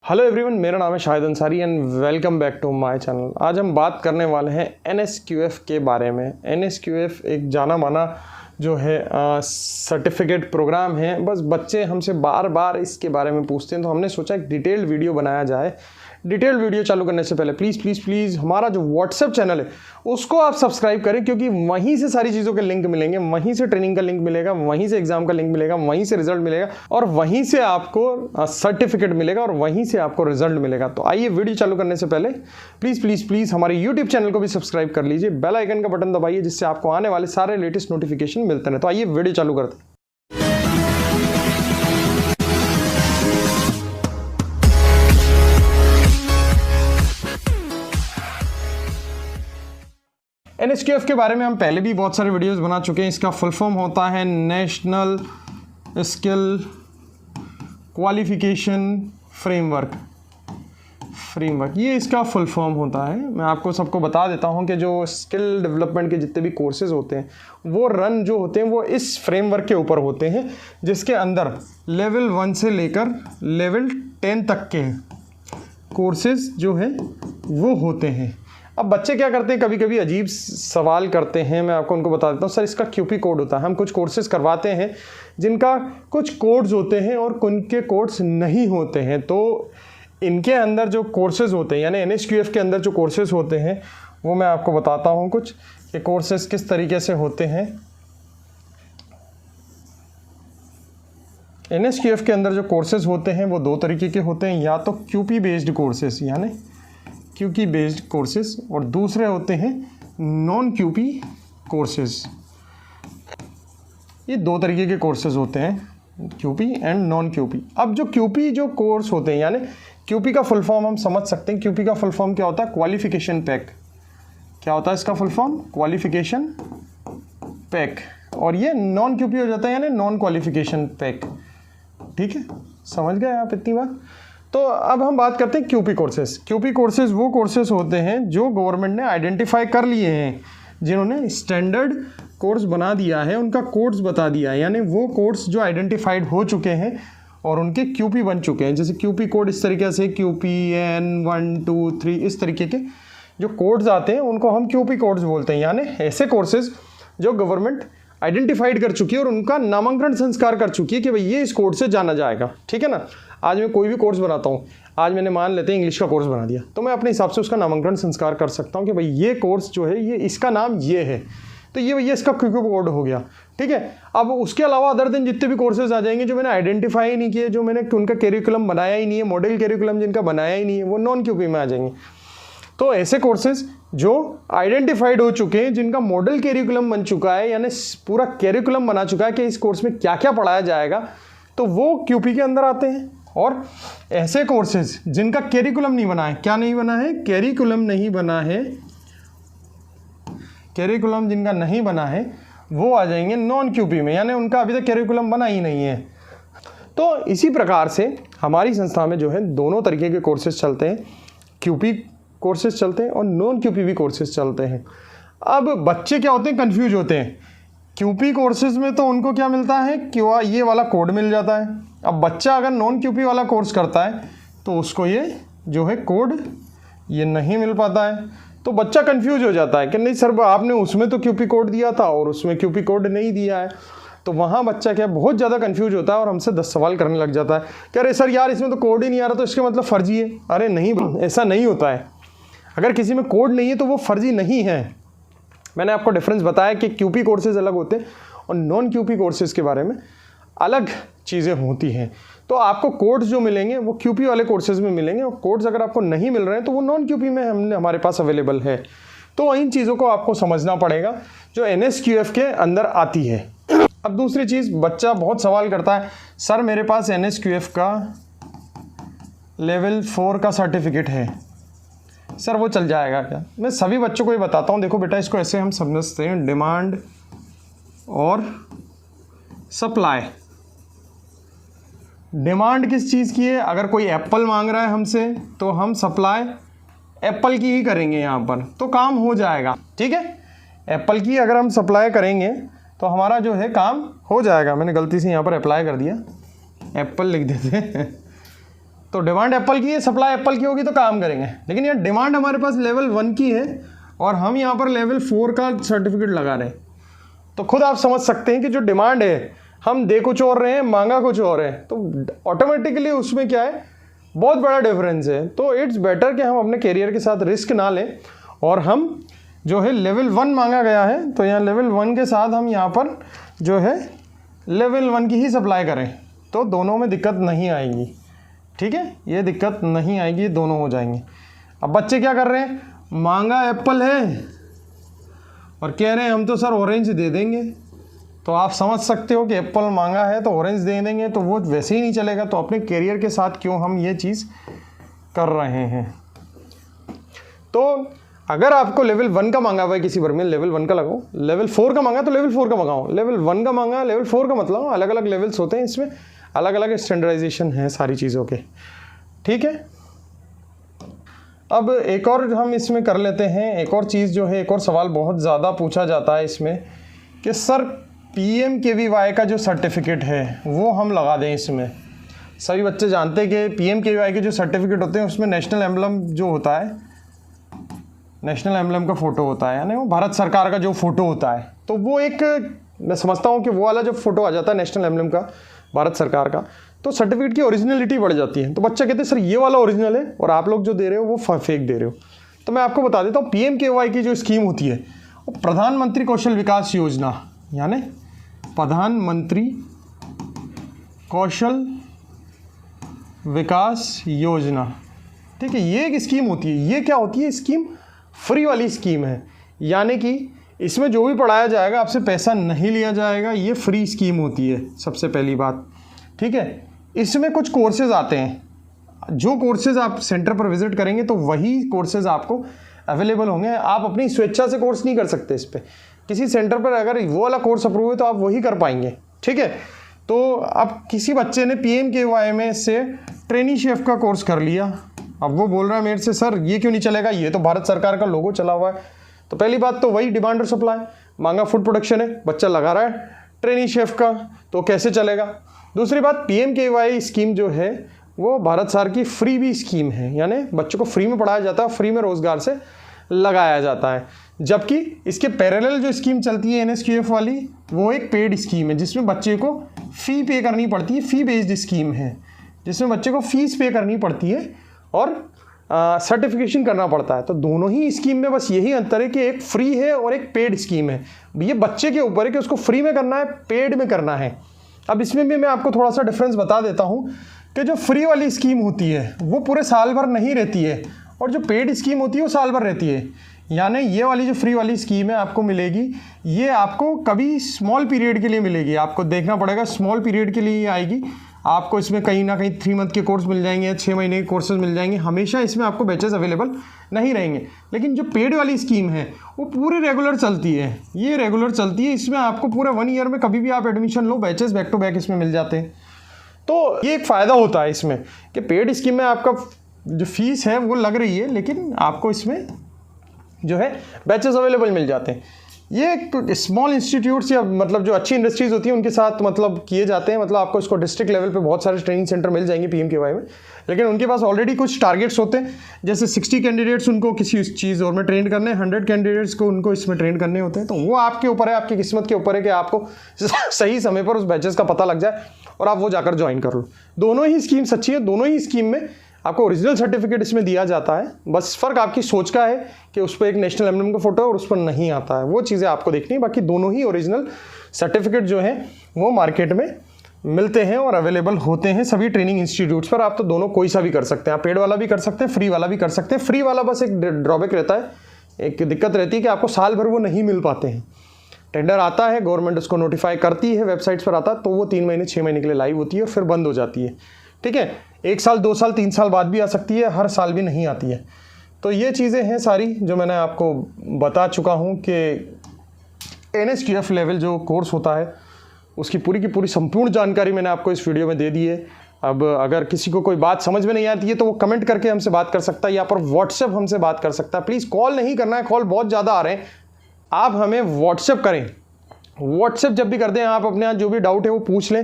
Hello everyone, मेरा नाम है Shahid Ansari and welcome back to my channel. आज हम बात करने वाले हैं NSQF के बारे में। NSQF एक जाना माना जो है सर्टिफिकेट प्रोग्राम है। बस बच्चे हमसे बार बार इसके बारे में पूछते हैं, तो हमने सोचा एक डिटेल्ड वीडियो बनाया जाए। डिटेल्ड वीडियो चालू करने से पहले प्लीज़ हमारा जो व्हाट्सएप चैनल है उसको आप सब्सक्राइब करें, क्योंकि वहीं से सारी चीज़ों के लिंक मिलेंगे, वहीं से ट्रेनिंग का लिंक मिलेगा, वहीं से एग्जाम का लिंक मिलेगा, वहीं से रिजल्ट मिलेगा और वहीं से आपको सर्टिफिकेट मिलेगा और वहीं से आपको रिजल्ट मिलेगा। तो आइए वीडियो चालू करने से पहले प्लीज़ हमारे यूट्यूब चैनल को भी सब्सक्राइब कर लीजिए, बेल आइकन का बटन दबाइए, जिससे आपको आने वाले सारे लेटेस्ट नोटिफिकेशन मिलते हैं। तो आइए वीडियो चालू करते हैं। NSQF के बारे में हम पहले भी बहुत सारे वीडियोस बना चुके हैं। इसका फुल फॉर्म होता है नेशनल स्किल क्वालिफिकेशन फ्रेमवर्क। ये इसका फुल फॉर्म होता है। मैं आपको सबको बता देता हूं कि जो स्किल डेवलपमेंट के जितने भी कोर्सेज होते हैं वो रन जो होते हैं वो इस फ्रेमवर्क के ऊपर होते हैं, जिसके अंदर लेवल 1 से लेकर लेवल 10 तक के कोर्सेज जो हैं वो होते हैं। अब बच्चे क्या करते हैं, कभी कभी अजीब सवाल करते हैं। मैं आपको उनको बता देता हूँ। सर, इसका QP कोड होता है। हम कुछ कोर्सेज करवाते हैं जिनका कुछ कोड्स होते हैं और उनके कोड्स नहीं होते हैं। तो इनके अंदर जो कोर्सेज होते हैं, यानी NSQF के अंदर जो कोर्सेज होते हैं वो मैं आपको बताता हूँ कुछ कि कोर्सेज किस तरीके से होते हैं। NSQF के अंदर जो कोर्सेज होते हैं वो दो तरीके के होते हैं, या तो QP बेस्ड कोर्सेज यानी QP बेस्ड कोर्सेज, और दूसरे होते हैं नॉन QP कोर्सेज। ये दो तरीके के कोर्सेज होते हैं, QP एंड नॉन QP। अब जो QP जो कोर्स होते हैं, यानी QP का फुल फॉर्म हम समझ सकते हैं। QP का फुल फॉर्म क्या होता है? Qualification pack. क्या होता है इसका फुल फॉर्म? Qualification pack. और ये नॉन QP हो जाता है, यानी नॉन क्वालिफिकेशन पैक। ठीक है, समझ गए आप इतनी बात? तो अब हम बात करते हैं QP कोर्सेज। QP कोर्सेज वो कोर्सेज होते हैं जो गवर्नमेंट ने आइडेंटिफाई कर लिए हैं, जिन्होंने स्टैंडर्ड कोर्स बना दिया है, उनका कोर्स बता दिया है, यानी वो कोर्स जो आइडेंटिफाइड हो चुके हैं और उनके QP बन चुके हैं। जैसे QP कोड इस तरीके से QPN 1 2 3 इस तरीके के जो कोड्स आते हैं उनको हम QP कोड्स बोलते हैं, यानी ऐसे कोर्सेज जो गवर्नमेंट आइडेंटिफाइड कर चुकी है और उनका नामांकन संस्कार कर चुकी है कि भाई ये इस कोर्स से जाना जाएगा। ठीक है ना। आज मैं कोई भी कोर्स बनाता हूँ, आज मैंने मान लेते हैं इंग्लिश का कोर्स बना दिया, तो मैं अपने हिसाब से उसका नामांकन संस्कार कर सकता हूँ कि भाई ये कोर्स जो है ये इसका नाम ये है, तो ये भैया इसका QP कोड हो गया। ठीक है। अब उसके अलावा अदर दिन जितने भी कोर्सेज आ जाएंगे जो मैंने आइडेंटिफाई नहीं किए, जो मैंने उनका कैरिकुलम बनाया ही नहीं है, मॉडल कैरिकुलम जिनका बनाया ही नहीं है, वो नॉन QP में आ जाएंगे। तो ऐसे कोर्सेज जो आइडेंटिफाइड हो चुके हैं, जिनका मॉडल कैरिकुलम बन चुका है, यानी पूरा कैरिकुलम बना चुका है कि इस कोर्स में क्या क्या पढ़ाया जाएगा, तो वो QP के अंदर आते हैं। और ऐसे कोर्सेज जिनका कैरिकुलम नहीं बना है, क्या नहीं बना है? कैरिकुलम नहीं बना है। कैरिकुलम जिनका नहीं बना है वो आ जाएंगे नॉन QP में, यानी उनका अभी तक कैरिकुलम बना ही नहीं है। तो इसी प्रकार से हमारी संस्था में जो है दोनों तरीके के कोर्सेज चलते हैं, QP कोर्सेज चलते हैं और नॉन QP भी कोर्सेज चलते हैं। अब बच्चे क्या होते हैं, कंफ्यूज होते हैं। QP कोर्सेज में तो उनको क्या मिलता है कि ये वाला कोड मिल जाता है। अब बच्चा अगर नॉन QP वाला कोर्स करता है तो उसको ये जो है कोड ये नहीं मिल पाता है, तो बच्चा कंफ्यूज हो जाता है कि नहीं सर, आपने उसमें तो QP कोड दिया था और उसमें QP कोड नहीं दिया है। तो वहाँ बच्चा क्या बहुत ज़्यादा कंफ्यूज होता है और हमसे 10 सवाल करने लग जाता है कि अरे सर यार, इसमें तो कोड ही नहीं आ रहा, तो इसका मतलब फर्जी है। अरे नहीं, ऐसा नहीं होता है। अगर किसी में कोड नहीं है तो वो फर्जी नहीं है। मैंने आपको डिफरेंस बताया कि QP कोर्सेज अलग होते हैं और नॉन QP कोर्सेज के बारे में अलग चीज़ें होती हैं। तो आपको कोड्स जो मिलेंगे वो QP वाले कोर्सेज में मिलेंगे, और कोड्स अगर आपको नहीं मिल रहे हैं तो वो नॉन QP में हमारे पास अवेलेबल है। तो इन चीज़ों को आपको समझना पड़ेगा जो NSQF के अंदर आती है। अब दूसरी चीज़, बच्चा बहुत सवाल करता है, सर मेरे पास NSQF का लेवल 4 का सर्टिफिकेट है, सर वो चल जाएगा क्या? मैं सभी बच्चों को ये बताता हूँ, देखो बेटा, इसको ऐसे हम समझते हैं, डिमांड और सप्लाई। डिमांड किस चीज़ की है? अगर कोई एप्पल मांग रहा है हमसे तो हम सप्लाई एप्पल की ही करेंगे यहाँ पर, तो काम हो जाएगा। ठीक है, एप्पल की अगर हम सप्लाई करेंगे तो हमारा जो है काम हो जाएगा। मैंने गलती से यहाँ पर अप्लाई कर दिया, एप्पल लिख देते हैं। तो डिमांड एप्पल की है, सप्लाई एप्पल की होगी तो काम करेंगे। लेकिन यार डिमांड हमारे पास लेवल 1 की है और हम यहाँ पर लेवल 4 का सर्टिफिकेट लगा रहे हैं, तो खुद आप समझ सकते हैं कि जो डिमांड है हम दे कुछ और रहे हैं, मांगा कुछ और है, तो ऑटोमेटिकली उसमें क्या है, बहुत बड़ा डिफरेंस है। तो इट्स बेटर कि हम अपने कैरियर के साथ रिस्क ना लें और हम जो है लेवल 1 मांगा गया है तो यहाँ लेवल 1 के साथ हम यहाँ पर जो है लेवल 1 की ही सप्लाई करें, तो दोनों में दिक्कत नहीं आएगी। ठीक है, ये दिक्कत नहीं आएगी, दोनों हो जाएंगे। अब बच्चे क्या कर रहे हैं, मांगा एप्पल है और कह रहे हैं हम तो सर ऑरेंज दे देंगे। तो आप समझ सकते हो कि एप्पल मांगा है तो ऑरेंज दे देंगे, तो वो वैसे ही नहीं चलेगा। तो अपने कैरियर के साथ क्यों हम ये चीज़ कर रहे हैं। तो अगर आपको लेवल 1 का मांगा हुआ है किसी बार में, लेवल 1 का लगाओ, लेवल 4 का मांगा तो लेवल 4 का मंगाओ, लेवल 1 का मांगा लेवल 4 का मतलब अलग अलग लेवल्स होते हैं, इसमें अलग अलग स्टैंडर्डाइजेशन है सारी चीज़ों के। ठीक है, अब एक और हम इसमें कर लेते हैं, एक और चीज़ जो है, एक और सवाल बहुत ज़्यादा पूछा जाता है इसमें कि सर PMKVY का जो सर्टिफिकेट है वो हम लगा दें इसमें। सभी बच्चे जानते हैं कि PMKVY के जो सर्टिफिकेट होते हैं उसमें नेशनल एम्बलम जो होता है, नेशनल एम्बलम का फ़ोटो होता है, यानी वो भारत सरकार का जो फ़ोटो होता है, तो वो एक, मैं समझता हूँ कि वो वाला जो फ़ोटो आ जाता है नेशनल एम्बलम का भारत सरकार का, तो सर्टिफिकेट की ओरिजिनलिटी बढ़ जाती है। तो बच्चा कहते हैं सर ये वाला ओरिजिनल है और आप लोग जो दे रहे हो वो फेक दे रहे हो। तो मैं आपको बता देता हूँ, PMKVY की जो स्कीम होती है वो प्रधानमंत्री कौशल विकास योजना, यानी प्रधानमंत्री कौशल विकास योजना, ठीक है, ये एक स्कीम होती है। ये क्या होती है, स्कीम फ्री वाली स्कीम है, यानी कि इसमें जो भी पढ़ाया जाएगा आपसे पैसा नहीं लिया जाएगा, ये फ्री स्कीम होती है सबसे पहली बात। ठीक है, इसमें कुछ कोर्सेज आते हैं, जो कोर्सेज आप सेंटर पर विजिट करेंगे तो वही कोर्सेज आपको अवेलेबल होंगे। आप अपनी स्वेच्छा से कोर्स नहीं कर सकते इस पर, किसी सेंटर पर अगर वो वाला कोर्स अप्रूव है तो आप वही कर पाएंगे। ठीक है, तो अब किसी बच्चे ने PMKVY में से ट्रेनी शेफ का कोर्स कर लिया, अब वो बोल रहा है मेरे से सर ये क्यों नहीं चलेगा, ये तो भारत सरकार का लोगो चला हुआ है। तो पहली बात तो वही डिमांड और सप्लाई, मांगा फूड प्रोडक्शन है, बच्चा लगा रहा है ट्रेनी शेफ का, तो कैसे चलेगा। दूसरी बात, PMKVY स्कीम जो है वो भारत सरकार की फ्री भी स्कीम है, यानी बच्चों को फ्री में पढ़ाया जाता है, फ्री में रोजगार से लगाया जाता है। जबकि इसके पैरेलल जो स्कीम चलती है NSQF वाली, वो एक पेड स्कीम है जिसमें बच्चे को फ़ी पे करनी पड़ती है, फ़ी बेस्ड स्कीम है जिसमें बच्चे को फीस पे करनी पड़ती है और सर्टिफिकेशन करना पड़ता है। तो दोनों ही स्कीम में बस यही अंतर है कि एक फ्री है और एक पेड स्कीम है। ये बच्चे के ऊपर है कि उसको फ्री में करना है, पेड में करना है। अब इसमें भी मैं आपको थोड़ा सा डिफरेंस बता देता हूँ कि जो फ्री वाली स्कीम होती है वो पूरे साल भर नहीं रहती है और जो पेड स्कीम होती है वो साल भर रहती है। यानी ये वाली जो फ्री वाली स्कीम है आपको मिलेगी, ये आपको कभी स्मॉल पीरियड के लिए मिलेगी, आपको देखना पड़ेगा स्मॉल पीरियड के लिए आएगी। आपको इसमें कहीं ना कहीं 3 मंथ के कोर्स मिल जाएंगे, 6 महीने के कोर्सेज मिल जाएंगे, हमेशा इसमें आपको बैचेस अवेलेबल नहीं रहेंगे। लेकिन जो पेड वाली स्कीम है वो पूरी रेगुलर चलती है, ये रेगुलर चलती है, इसमें आपको पूरे 1 ईयर में कभी भी आप एडमिशन लो, बैचेस बैक टू बैक इसमें मिल जाते हैं। तो ये एक फ़ायदा होता है इसमें कि पेड स्कीम में आपका जो फीस है वो लग रही है, लेकिन आपको इसमें जो है बैचेस अवेलेबल मिल जाते हैं। ये एक स्मॉल इंस्टीट्यूट्स या मतलब जो अच्छी इंडस्ट्रीज़ होती हैं उनके साथ मतलब किए जाते हैं। मतलब आपको इसको डिस्ट्रिक्ट लेवल पे बहुत सारे ट्रेनिंग सेंटर मिल जाएंगे PMKVY में, लेकिन उनके पास ऑलरेडी कुछ टारगेट्स होते हैं, जैसे 60 कैंडिडेट्स उनको किसी चीज़ और में ट्रेन करने, 100 कैंडिडेट्स को उनको इसमें ट्रेन करने होते हैं। तो वो आपके ऊपर है, आपकी किस्मत के ऊपर है कि आपको सही समय पर उस बैचेस का पता लग जाए और आप वो जाकर ज्वाइन कर लो। दोनों ही स्कीम्स अच्छी है, दोनों ही स्कीम में आपको ओरिजिनल सर्टिफिकेट इसमें दिया जाता है। बस फ़र्क आपकी सोच का है कि उस पर एक नेशनल एम्बलम का फोटो है और उस पर नहीं आता है, वो चीज़ें आपको देखनी है। बाकी दोनों ही ओरिजिनल सर्टिफिकेट जो हैं वो मार्केट में मिलते हैं और अवेलेबल होते हैं सभी ट्रेनिंग इंस्टीट्यूट्स पर। आप तो दोनों कोई सा भी कर सकते हैं, आप पेड वाला भी कर सकते हैं, फ्री वाला भी कर सकते हैं। फ्री वाला बस एक ड्रॉबैक रहता है, एक दिक्कत रहती है कि आपको साल भर वो नहीं मिल पाते हैं। टेंडर आता है, गवर्नमेंट उसको नोटिफाई करती है, वेबसाइट्स पर आता है, तो वो 3 महीने 6 महीने के लिए लाइव होती है और फिर बंद हो जाती है। ठीक है, 1 साल 2 साल 3 साल बाद भी आ सकती है, हर साल भी नहीं आती है। तो ये चीज़ें हैं सारी जो मैंने आपको बता चुका हूँ कि NSQF लेवल जो कोर्स होता है उसकी पूरी की पूरी संपूर्ण जानकारी मैंने आपको इस वीडियो में दे दी है। अब अगर किसी को कोई बात समझ में नहीं आती है तो वो कमेंट करके हमसे बात कर सकता है, या पर व्हाट्सएप हमसे बात कर सकता है। प्लीज़ कॉल नहीं करना है, कॉल बहुत ज़्यादा आ रहे हैं, आप हमें व्हाट्सएप करें। व्हाट्सएप जब भी करते हैं आप अपने यहाँ जो भी डाउट है वो पूछ लें,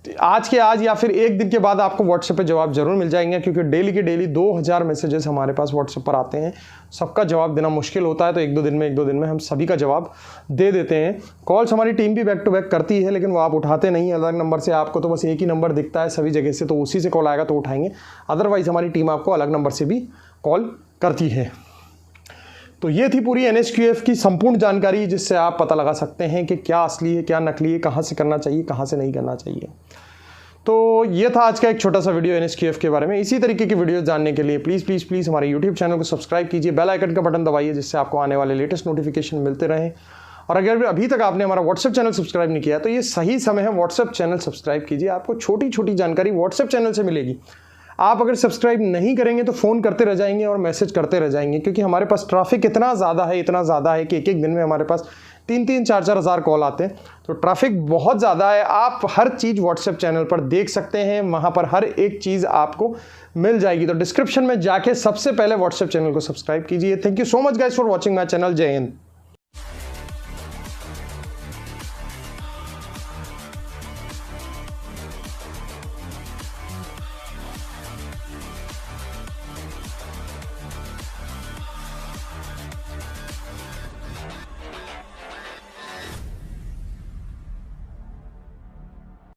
आज के आज या फिर एक दिन के बाद आपको व्हाट्सएप पे जवाब जरूर मिल जाएंगे, क्योंकि डेली के डेली 2000 मैसेजेस हमारे पास व्हाट्सएप पर आते हैं। सबका जवाब देना मुश्किल होता है, तो एक दो दिन में हम सभी का जवाब दे देते हैं। कॉल्स हमारी टीम भी बैक टू बैक करती है, लेकिन वो आप उठाते नहीं अलग नंबर से। आपको तो बस एक ही नंबर दिखता है सभी जगह से, तो उसी से कॉल आएगा तो उठाएंगे, अदरवाइज हमारी टीम आपको अलग नंबर से भी कॉल करती है। तो ये थी पूरी NSQF की संपूर्ण जानकारी, जिससे आप पता लगा सकते हैं कि क्या असली है क्या नकली है, कहाँ से करना चाहिए कहाँ से नहीं करना चाहिए। तो ये था आज का एक छोटा सा वीडियो NSQF के बारे में। इसी तरीके की वीडियो जानने के लिए प्लीज़ हमारे यूट्यूब चैनल को सब्सक्राइब कीजिए, बेल आइकन का बटन दबाइए, जिससे आपको आने वाले लेटेस्ट नोटिफिकेशन मिलते रहें। और अगर अभी तक आपने हमारा व्हाट्सएप चैनल सब्सक्राइब नहीं किया तो ये सही समय है, व्हाट्सएप चैनल सब्सक्राइब कीजिए। आपको छोटी छोटी जानकारी व्हाट्सएप चैनल से मिलेगी। आप अगर सब्सक्राइब नहीं करेंगे तो फ़ोन करते रह जाएंगे और मैसेज करते रह जाएंगे, क्योंकि हमारे पास ट्रैफिक इतना ज़्यादा है कि एक दिन में हमारे पास 3-4 हज़ार कॉल आते हैं। तो ट्रैफिक बहुत ज़्यादा है। आप हर चीज़ व्हाट्सएप चैनल पर देख सकते हैं, वहाँ पर हर एक चीज़ आपको मिल जाएगी। तो डिस्क्रिप्शन में जाके सबसे पहले व्हाट्सएप चैनल को सब्सक्राइब कीजिए। Thank you so much guys for watching my channel. जय हिंद।